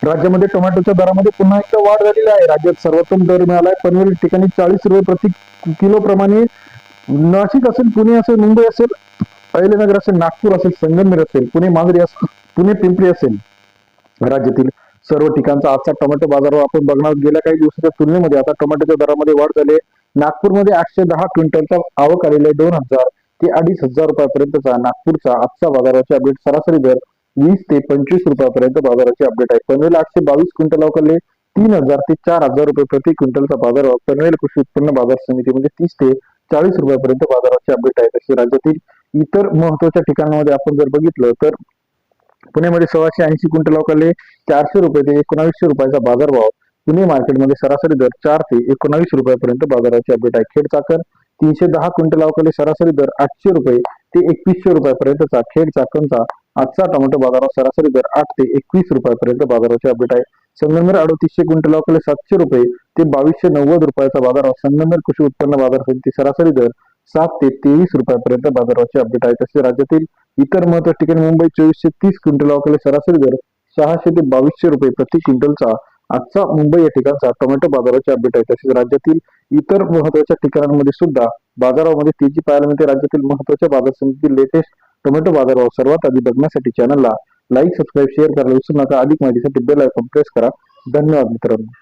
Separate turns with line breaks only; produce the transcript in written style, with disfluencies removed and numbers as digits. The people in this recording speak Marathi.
राज्यामध्ये टोमॅटोच्या दरामध्ये पुन्हा एकदा वाढ झालेली आहे. राज्यात सर्वोत्तम दर मिळालाय. पनवेल ठिकाणी 40 रुपये प्रति किलो प्रमाणे. नाशिक असेल, पुणे असेल, मुंबई असेल, अहिल्यानगर असेल, नागपूर असेल, संगमनेर असेल, पुणे मांजरी असेल, पुणे पिंपरी असेल, राज्यातील सर्व ठिकाणचा आजचा टोमॅटो बाजारावर आपण बघणार. गेल्या काही दिवसाच्या तुलनेमध्ये आता टोमॅटोच्या दरामध्ये वाढ झाली आहे. नागपूरमध्ये 810 क्विंटलचा आवक आलेला आहे. 2000 ते 2500 रुपयापर्यंतचा नागपूरचा आजचा बाजाराचे अपडेट. सरासरी दर 20 ते 25 रुपयापर्यंत बाजाराचे अपडेट आहे. पनवेल 822 क्विंटल अवकाले 3000 ते 4000 रुपये प्रति क्विंटलचा बाजार. पनवेल कृषी उत्पन्न बाजार समितीमध्ये 30 ते 40 रुपयापर्यंत बाजाराचे अपडेट आहे. तसे राज्यातील इतर महत्वाच्या ठिकाणांमध्ये आपण जर बघितलं तर पुण्यामध्ये 1680 क्विंटल अवकाले 400 रुपये ते 1900 रुपयाचा बाजारभाव. पुणे मार्केटमध्ये सरासरी दर 4 ते 19 रुपयापर्यंत बाजाराचे अपडेट आहे. खेड चाकण 310 क्विंटल अवकाले सरासरी दर 800 रुपये ते 2100 रुपयापर्यंतचा खेड चाकणचा आजचा टोमॅटो बाजारात सरासरी दर 8 ते 21 रुपयापर्यंत बाजाराचे अपडेट आहे. संगमनेर 3800 क्विंटल अवकाले 700 रुपये ते 2290 रुपयाचा बाजारात. संगमनेर कृषी उत्पन्न बाजार समिती सरासरी दर 7 ते 23 रुपयापर्यंत बाजाराचे अपडेट आहे. तसे राज्यातील इतर महत्वाच्या ठिकाणी मुंबई 2430 क्विंटल अवकाले सरासरी दर 600 ते 2200 रुपये प्रति क्विंटलचा आजचा मुंबई या ठिकाणचा टोमॅटो बाजाराचे अपडेट आहे. तसेच राज्यातील इतर महत्वाच्या ठिकाणांमध्ये सुद्धा बाजारामध्ये तेजी पाहायला मिळते. राज्यातील महत्वाच्या बाजार समितीतील लेटेस्ट टोमॅटो बाजारभाव सर्वात आधी बघण्यासाठी चॅनलला लाईक, सबस्क्राईब, शेअर करायला विसरू नका. अधिक माहितीसाठी बेल आयकॉन प्रेस करा. धन्यवाद मित्रांनो.